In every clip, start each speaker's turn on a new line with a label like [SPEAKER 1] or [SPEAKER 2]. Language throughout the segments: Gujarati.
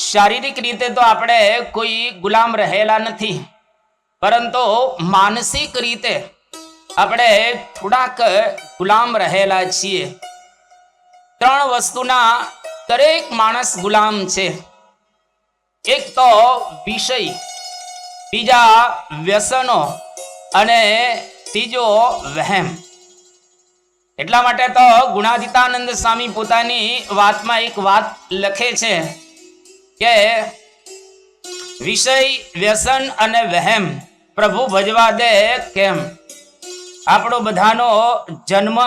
[SPEAKER 1] શારીરિક રીતે તો આપણે કોઈ ગુલામ રહેલા નથી, પરંતુ માનસિક રીતે આપણે થોડાક ગુલામ રહેલા છીએ. ત્રણ વસ્તુના દરેક માણસ ગુલામ છે. એક તો વિષય, બીજા વ્યસનો અને ત્રીજો વહેમ. એટલા માટે તો ગુણાતીતાનંદ સ્વામી પોતાની વાતમાં એક વાત લખે છે કે વિષય, વ્યસન અને વહેમ પ્રભુ ભજવા દે કેમ. આપણો બધાનો જન્મ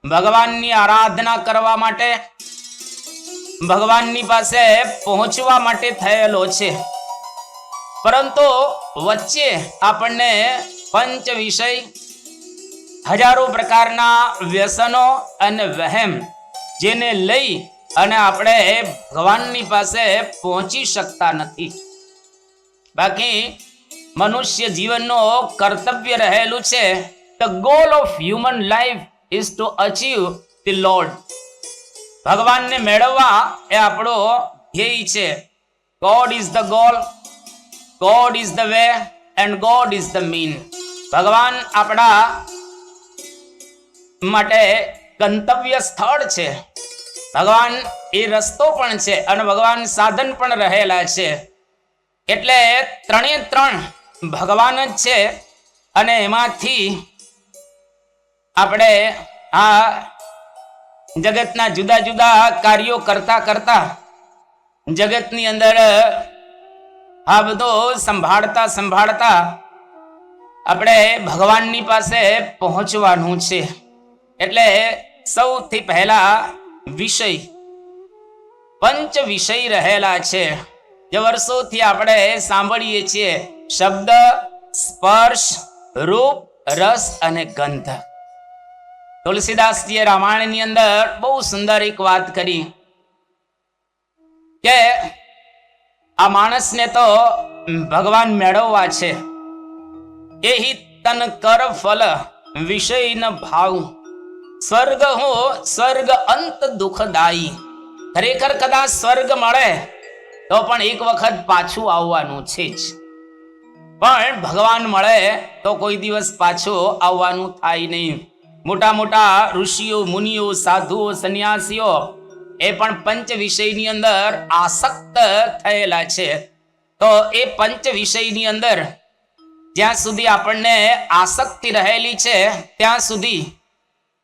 [SPEAKER 1] ભગવાનની આરાધના કરવા માટે, ભગવાનની પાસે પહોંચવા માટે થયેલો છે, પરંતુ વચ્ચે આપણને પંચ વિષય, હજારો પ્રકારના વ્યસનો અને વહેમ, જેને લઈ અને આપણે ભગવાનની પાસે પહોંચી શકતા નથી. બાકી મનુષ્ય જીવનનો કર્તવ્ય રહેલું છે, the goal of human life is to achieve the lord. ભગવાનને મેળવવા એ આપણો ધ્યેય છે. God is the goal, God is the way and God is the mean. ભગવાન આપણા માટે ગંતવ્ય સ્થળ છે, ભગવાન એ રસ્તો પણ છે અને ભગવાન સાધન પણ રહેલા છે. એટલે ત્રણે ત્રણ ભગવાન જ છે. અને એમાંથી આપણે આ જગતના જુદા જુદા કાર્યો કરતા કરતા જગતની અંદર આ બધો સંભાળતા સંભાળતા આપણે ભગવાનની પાસે પહોંચવાનું છે. એટલે સૌથી પહેલા વિષય, પંચ વિષય રહેલા છે, જે વર્ષોથી આપણે સાંભળીએ છીએ. શબ્દ, સ્પર્શ, રૂપ, રસ અને ગંધ. તુલસીદાસજીએ રામાયણની અંદર બહુ સુંદર એક વાત કરી કે આ માણસને તો ભગવાન મેળવવા છે, એહી તન કર ફલ વિષય ન ભાવ, સ્વર્ગ હો સ્વર્ગ અંત દુઃખદાયી. ખરેખર કદાચ સ્વર્ગ મળે તો પણ એક વખત પાછું આવવાનું છે જ, પણ ભગવાન મળે તો કોઈ દિવસ પાછું આવવાનું થાય નહીં. મોટા મોટા ઋષિઓ, મુનિઓ, સાધુઓ, સંન્યાસીઓ એ પણ પંચ વિષયની અંદર આસક્ત થયેલા છે. તો એ પંચ વિષયની અંદર જ્યાં સુધી આપણને આસક્તિ રહેલી છે ત્યાં સુધી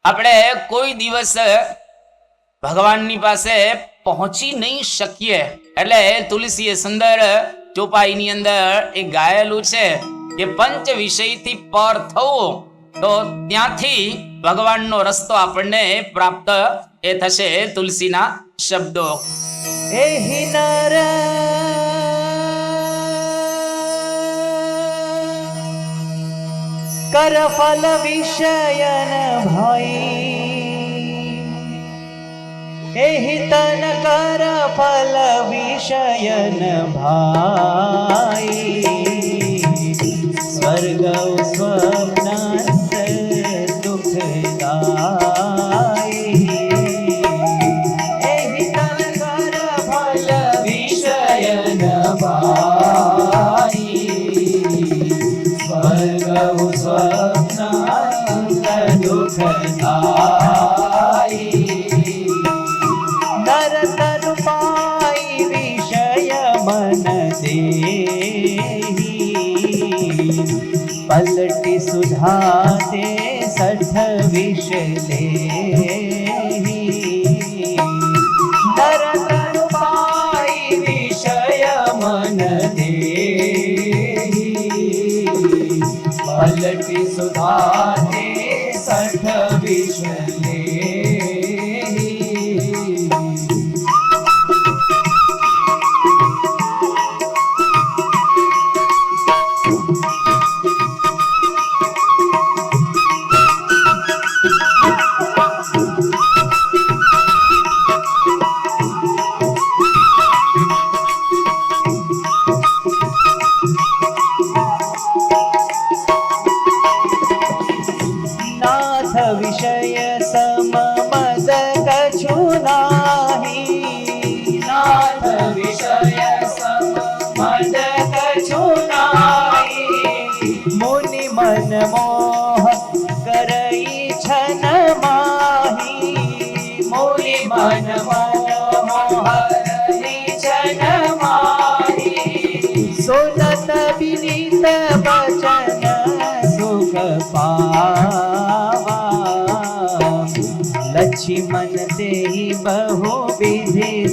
[SPEAKER 1] આપણે કોઈ દિવસ ભગવાનની પાસે પહોંચી નહીં શકીએ. એટલે તુલસીએ સુંદર ચોપાઈની અંદર એ ગાયેલું છે કે પંચ વિષયથી પર થવું તો ત્યાંથી ભગવાનનો રસ્તો આપણને પ્રાપ્ત એ થશે. તુલસીના શબ્દો
[SPEAKER 2] એહી નર કર ફલ વિષયન ભાઈ, એહી તન કર ફલ વિષયન ભાઈ, સ્વર્ગ સ્વપ્નાંત દુઃખદાયી, એહી તન કર ફલ વિષયન ભાઈ, સ્વર્ગ સ્વપ્નાંત દુઃખદાયી. નર તન પાઈ વિષય મન દેહી, પલટી સુધાતે સઠ વિષ લેહી. નર તન પાઈ વિષય મન દેહી, પલટી સુધાતે સઠ વિષ લેહી.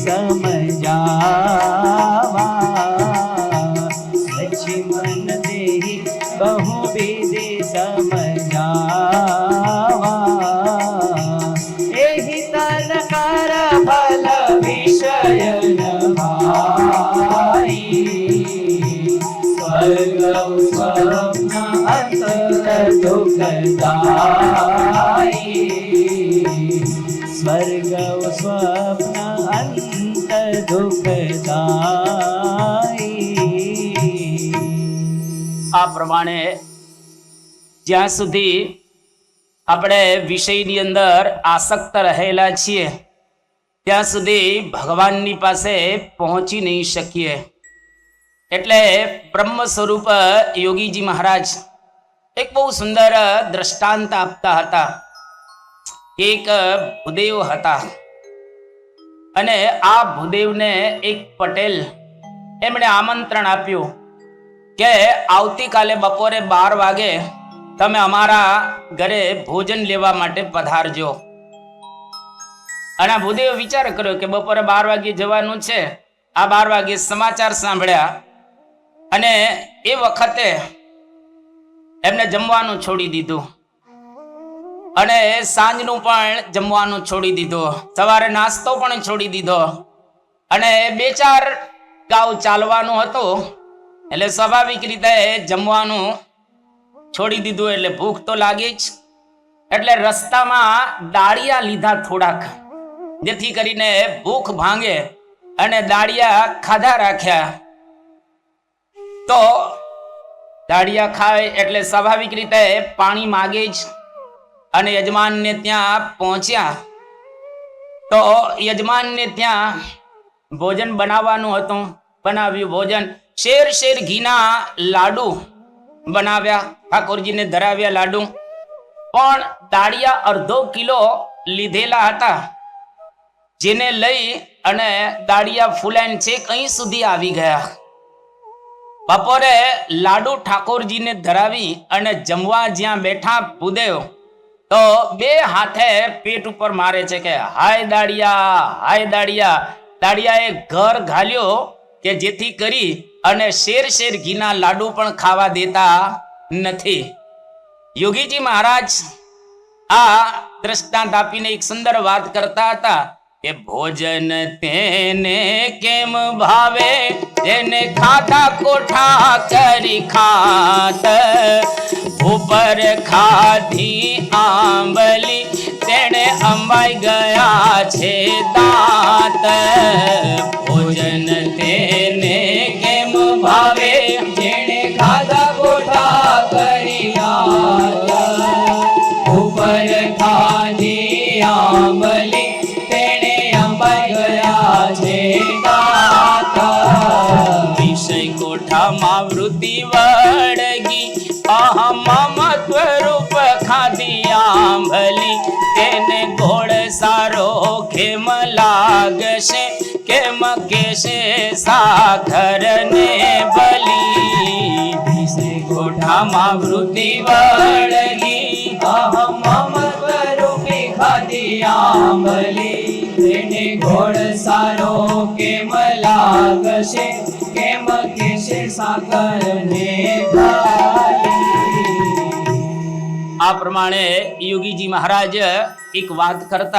[SPEAKER 2] समझावा लक्ष्मण देहि बहुविध समझावा एहि तन कर फल विषय न भाई स्वर्ग स्वप्न अंतर दुखदाई स्वर्ग स्वप्न अंत दुखदाई
[SPEAKER 1] આ પ્રમાણે જ્યાં સુધી આપણે વિષયની અંદર આસક્ત રહેલા છીએ ત્યાં સુધી ભગવાનની પાસે પહોંચી નહીં શકીએ. એટલે બ્રહ્મ સ્વરૂપ યોગીજી મહારાજ એક બહુ સુંદર દ્રષ્ટાંત આપતા હતા. એક ભૂદેવ હતા અને આ ભૂદેવને એક પટેલ એમણે આમંત્રણ આપ્યું કે આવતીકાલે બપોરે 12 વાગે તમે અમારા ઘરે ભોજન લેવા માટે પધારજો. અને આ ભૂદેવ વિચાર કર્યો કે બપોરે 12 વાગે જવાનું છે. આ 12 વાગે સમાચાર સાંભળ્યા અને એ વખતે એમને જમવાનું છોડી દીધું અને સાંજનું પણ જમવાનું છોડી દીધું, સવારે નાસ્તો પણ છોડી દીધો અને 2-4 ગાંવ ચાલવાનું હતું એટલે સ્વાભાવિક રીતે જમવાનું છોડી દીધું. એટલે ભૂખ તો લાગી જ. એટલે રસ્તામાં દાળિયા લીધા થોડાક, જેથી કરીને ભૂખ ભાંગે અને દાળિયા ખાધા રાખ્યા. તો દાળિયા ખાય એટલે સ્વાભાવિક રીતે પાણી માગે જ. અને યજમાનને ત્યાં પહોંચ્યા તો યજમાનને ત્યાં ભોજન બનાવવાનું હતું. બનાવ્યું ભોજન, શેર ઘીના લાડુ બનાવ્યા, ઠાકોરજીને ધરાવ્યા લાડુ. પણ દાળિયા અડધો કિલો લીધેલા હતા, જેને લઈ અને દાળિયા ફૂલાઈને છેક અહીં સુધી આવી ગયા. બપોરે લાડુ ઠાકોરજીને ધરાવી અને જમવા જ્યાં બેઠા ભૂદેવ તો 2 હાથે પેટ ઉપર મારે છે કે હાય દાળિયા, હાય દાળિયા. દાળિયાએ ઘર ઘાલ્યો કે જેથી કરી અને શેર ઘીના લાડુ પણ ખાવા દેતા નથી. યોગીજી મહારાજ આ દ્રષ્ટાંત આપીને એક સુંદર વાત કરતા હતા કે ભોજન તેને કેમ ભાવે જેને ખાધા કોઠા કરી ખાત, ઉપર ખાધી આંબલી તેણે અંબાઈ ગયા છે દાંત. ભોજન તેને કેમ ભાવે
[SPEAKER 2] જેણે ખાધા કોઠા કરી ખાત, ઉપર ખાધી આંબલી તેણે અંબાઈ ગયા છે દાંત.
[SPEAKER 1] વિષય કોઠામાં વૃત્તિ વળગી અહમ મત્વ રૂપ ખાધી આંબલી તેને ગોળ સારો કેમ લાગશે, કેમ કેશે સાખર ને બલી.
[SPEAKER 2] વિષય
[SPEAKER 1] કોઠામાં વૃત્તિ વળગી
[SPEAKER 2] અહમ મમત્વ રૂપી ખાધી આંબલી તેને ગોળ સારો કેમ લાગશે, કેમ કેશે સાકર ને ભલી.
[SPEAKER 1] આ પ્રમાણે યોગીજી મહારાજ એક વાત કરતા